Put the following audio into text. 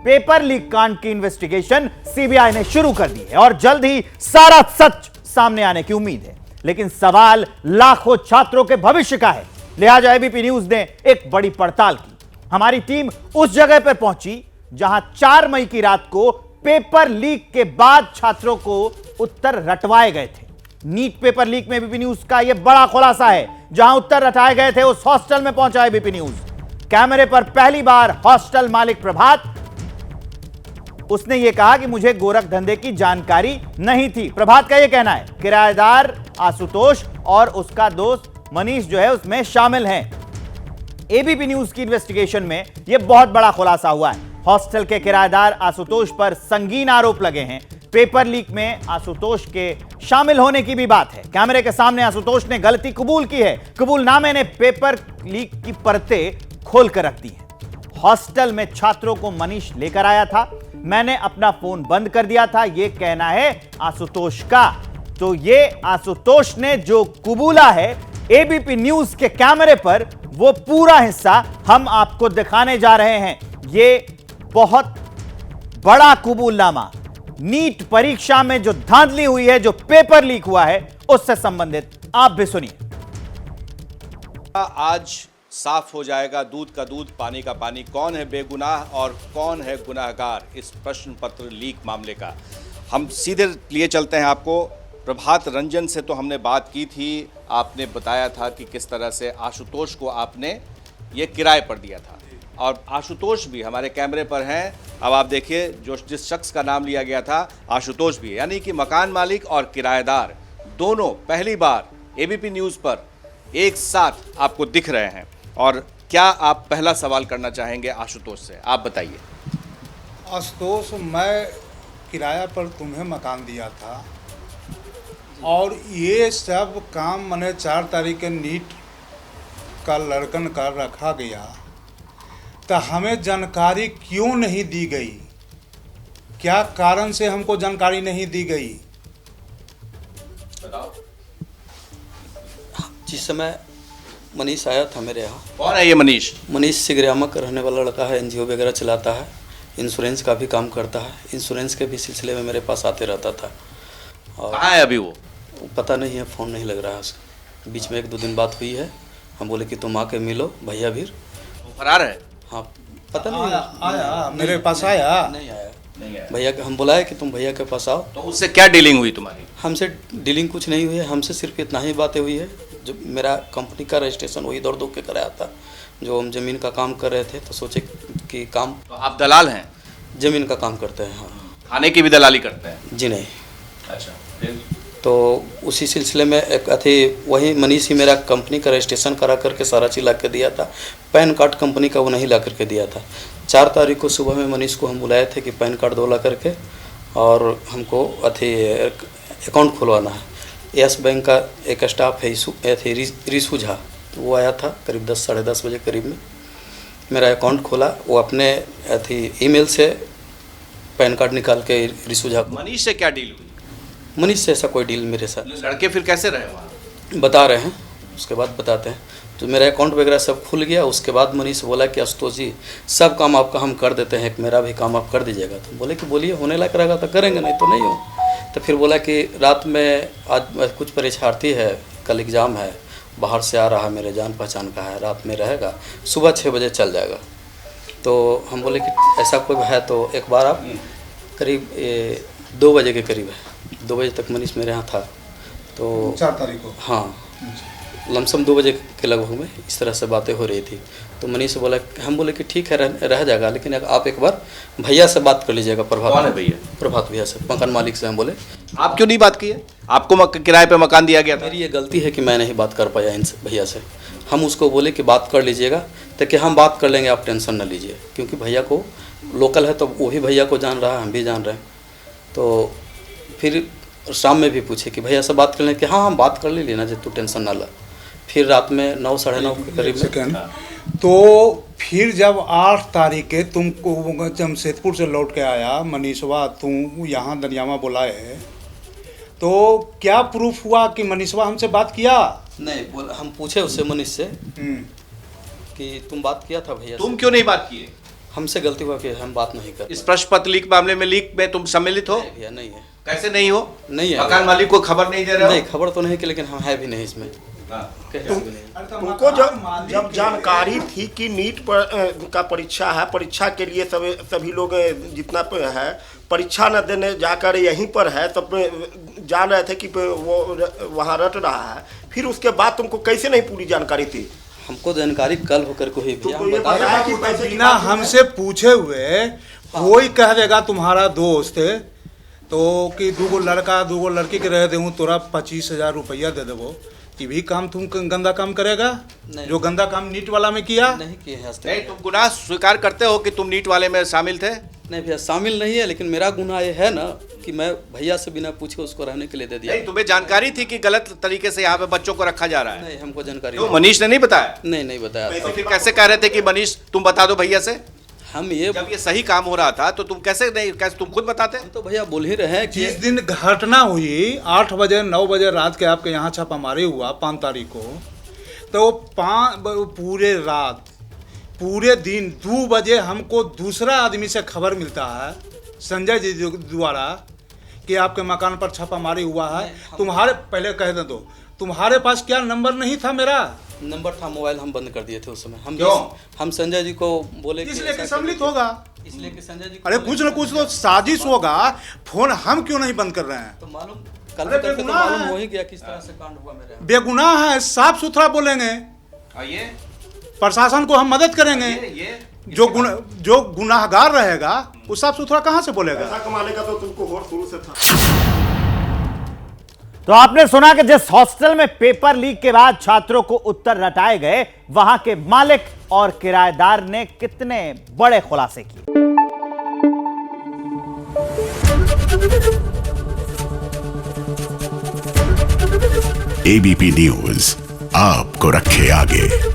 Paper leak कांड की investigation CBI ने शुरू कर दी है और जल्द ही सारा सच सामने आने की उम्मीद है। लेकिन सवाल लाखों छात्रों के भविष्य का है। लिहाजा एबीपी न्यूज ने एक बड़ी पड़ताल की। हमारी टीम उस जगह पर पहुंची जहां 4 मई की रात को पेपर लीक के बाद छात्रों को उत्तर रटवाए गए थे। नीट पेपर लीक में एबीपी न्यूज का यह बड़ा खुलासा है। जहां उत्तर रटाए गए थे उस हॉस्टल में पहुंचा एबीपी न्यूज। कैमरे पर पहली बार हॉस्टल मालिक प्रभात, उसने यह कहा कि मुझे गोरख धंधे की जानकारी नहीं थी। प्रभात का यह कहना है किराएदार आशुतोष और उसका दोस्त मनीष जो है उसमें शामिल हैं। एबीपी न्यूज की इन्वेस्टिगेशन में यह बहुत बड़ा खुलासा हुआ है। हॉस्टल के किराएदार आशुतोष पर संगीन आरोप लगे हैं। पेपर लीक में आशुतोष के शामिल होने की भी बात है। कैमरे के सामने आशुतोष ने गलती कबूल की है। कबूलनामे ने पेपर लीक की परतें खोलकर रख दी है। हॉस्टल में छात्रों को मनीष लेकर आया था। मैंने अपना फोन बंद कर दिया था, यह कहना है आशुतोष का। तो ये आशुतोष ने जो कबूला है एबीपी न्यूज के कैमरे पर, वो पूरा हिस्सा हम आपको दिखाने जा रहे हैं। ये बहुत बड़ा कबूलनामा नीट परीक्षा में जो धांधली हुई है, जो पेपर लीक हुआ है, उससे संबंधित आप भी सुनिए। आज साफ हो जाएगा दूध का दूध पानी का पानी, कौन है बेगुनाह और कौन है गुनाहगार इस प्रश्न पत्र लीक मामले का। हम सीधे लिए चलते हैं आपको। प्रभात रंजन से तो हमने बात की थी, आपने बताया था कि किस तरह से आशुतोष को आपने ये किराए पर दिया था और आशुतोष भी हमारे कैमरे पर हैं। अब आप देखिए जो जिस शख्स का नाम लिया गया था आशुतोष भी, यानी कि मकान मालिक और किराएदार दोनों पहली बार एबीपी न्यूज़ पर एक साथ आपको दिख रहे हैं। और क्या आप पहला सवाल करना चाहेंगे आशुतोष से, आप बताइए। आशुतोष, मैं किराया पर तुम्हें मकान दिया था और ये सब काम मैंने 4 तारीख के नीट का लड़कन कर रखा गया, तो हमें जानकारी क्यों नहीं दी गई? क्या कारण से हमको जानकारी नहीं दी गई? बताओ। जिस समय मनीष आया था मेरे यहाँ। कौन है ये मनीष? मनीष सिगरियामा का रहने वाला लड़का है, एनजीओ वगैरह चलाता है, इंश्योरेंस का भी काम करता है। इंश्योरेंस के भी सिलसिले में मेरे पास आते रहता था। और कहाँ है अभी वो? पता नहीं है, फ़ोन नहीं लग रहा है उसका। बीच में 1-2 दिन बात हुई है, हम बोले कि तुम आके मिलो भैया भी। वो फरार है? हाँ, पता नहीं आया मेरे पास आया नहीं आया भैया के। हम बुलाए कि तुम भैया के पास आओ। तो उससे क्या डीलिंग हुई तुम्हारी? हमसे डीलिंग कुछ नहीं हुई है, हमसे सिर्फ इतना ही बातें हुई है। जो मेरा कंपनी का रजिस्ट्रेशन वही दौड़ के कराया था। जो हम ज़मीन का काम कर रहे थे तो सोचे कि काम। तो आप दलाल हैं? ज़मीन का काम करते हैं। हाँ। थाने की भी दलाली करते हैं? जी नहीं। अच्छा। तो उसी सिलसिले में एक वही मनीष ही मेरा कंपनी का रजिस्ट्रेशन करा करके सारा चीज़ ला के दिया था। पैन कार्ड कंपनी का वो नहीं ला करके दिया था। 4 तारीख को सुबह में मनीष को हम बुलाए थे कि पैन कार्ड दो ला करके और हमको अकाउंट खुलवाना है। यस बैंक का एक स्टाफ है रिसू झा, वो आया था करीब 10 साढ़े 10 बजे करीब में। मेरा अकाउंट खोला, वो अपने ईमेल से पैन कार्ड निकाल के रिसू झा। मनीष से क्या डील हुई? मनीष से ऐसा कोई डील मेरे साथ। लड़के फिर कैसे रहे वहाँ? बता रहे हैं, उसके बाद बताते हैं। तो मेरा अकाउंट वगैरह सब खुल गया। उसके बाद मनीष बोला कि आशुतोष जी सब काम आपका हम कर देते हैं, मेरा भी काम आप कर दीजिएगा। तो बोले कि बोलिए, होने लायक रहेगा तो करेंगे, नहीं तो नहीं हो। तो फिर बोला कि रात में आज कुछ परीक्षार्थी है, कल एग्ज़ाम है, बाहर से आ रहा है, मेरे जान पहचान का है, रात में रहेगा, सुबह 6 बजे चल जाएगा। तो हम बोले कि ऐसा कोई है तो एक बार आप करीब 2 बजे के करीब है, 2 बजे तक मनीष मेरे यहाँ था। तो 4 तारीख को, हाँ, लमसम 2 बजे के लगभग में इस तरह से बातें हो रही थी। तो मनीष बोला, हम बोले कि ठीक है रह जाएगा, लेकिन आप एक बार भैया से बात कर लीजिएगा। प्रभात। कौन है भैया? प्रभात भैया से, मकान मालिक से। हम बोले आप क्यों नहीं बात की है? आपको किराए पे मकान दिया गया था? मेरी ये गलती है कि मैं नहीं बात कर पाया इनसे, भैया से। हम उसको बोले कि बात कर लीजिएगा, तो कि हम बात कर लेंगे, आप टेंशन न लीजिए। क्योंकि भैया को लोकल है तो वो भी भैया को जान रहा है, हम भी जान रहे हैं। तो फिर शाम में भी पूछे कि भैया से बात कर लें, कि हाँ हम बात कर ले लेना, जब तू टेंशन ना ला। फिर रात में 9 साढ़े 9 के करीब सेकेंड। तो फिर जब 8 तारीख के तुमको जमशेदपुर से लौट के आया मनीषवा, तुम यहाँ दनियामा बुलाए, तो क्या प्रूफ हुआ कि मनीषवा हमसे बात किया? नहीं, हम पूछे उससे, मनीष से, कि तुम बात किया था भैया से? तुम क्यों नहीं बात किए? हमसे गलती हुआ कि हम बात नहीं कर इस प्रश्न पत्र लीक मामले में लीक में तुम सम्मिलित हो? भैया नहीं है। कैसे नहीं हो? नहीं है। मकान मालिक को खबर नहीं दे रहे हो? नहीं, खबर तो नहीं कि, लेकिन हम है भी नहीं इसमें। तुमको जब जानकारी थी कि नीट का परीक्षा है, परीक्षा के लिए सभी लोग जितना है परीक्षा न देने जाकर यहीं पर है, तब जान रहे थे कि वो वहाँ रट रहा है, फिर उसके बाद तुमको कैसे नहीं पूरी जानकारी थी? हमको जानकारी कल होकर को ही भैया ये बताया कि पैसे बिना हमसे पूछे हुए कोई कह देगा तुम्हारा दोस्त तो कि दूगो लड़का दूगो लड़की के रह देहूँ तोरा 25,000 रुपया दे देवो, ये भी काम तुम गंदा काम करेगा? जो गंदा काम नीट वाला में किया नहीं किए हैं। नहीं, तुम गुनाह स्वीकार करते हो कि तुम नीट वाले में शामिल थे? नहीं भैया, शामिल नहीं है, लेकिन मेरा गुनाह ये है ना कि मैं भैया से बिना पूछे उसको रहने के लिए दे दिया। नहीं, तुम्हें जानकारी थी कि गलत तरीके से यहाँ पे बच्चों को रखा जा रहा है? नहीं, हमको जानकारी तो मनीष ने नहीं बताया? नहीं बताया। तो फिर कैसे कह रहे थे कि मनीष तुम बता दो भैया से? हम ये जब ये सही काम हो रहा था तो तुम कैसे तुम खुद बताते? तो भैया बोल ही रहे हैं कि जिस दिन घटना हुई 8 बजे 9 बजे रात के आपके यहाँ छापामारी हुआ 5 तारीख को, तो पूरे रात पूरे दिन 2 बजे हमको दूसरा आदमी से खबर मिलता है संजय जी द्वारा कि आपके मकान पर छापामारी हुआ है। तुम्हारे पहले कह दे दो, तुम्हारे पास क्या नंबर नहीं था? मेरा नंबर था, मोबाइल हम बंद कर दिए थे उस समय। हम संजय जी को बोले इसलिए कि सम्मिलित होगा, इसलिए कि संजय जी अरे कुछ न कुछ तो साजिश होगा, फोन हम क्यों नहीं बंद कर रहे हैं? तो मालूम कल करके तो मालूम हो ही गया किस तरह से कांड हुआ मेरे। बेगुनाह है, साफ सुथरा बोलेंगे, ये प्रशासन को हम मदद करेंगे। जो गुनाहगार रहेगा वो साफ सुथरा कहाँ से बोलेगा? पैसा कमाने का तो तुमको होड़ शुरू से था। तो आपने सुना कि जिस हॉस्टल में पेपर लीक के बाद छात्रों को उत्तर रटाए गए, वहां के मालिक और किराएदार ने कितने बड़े खुलासे किए। एबीपी न्यूज आपको रखे आगे।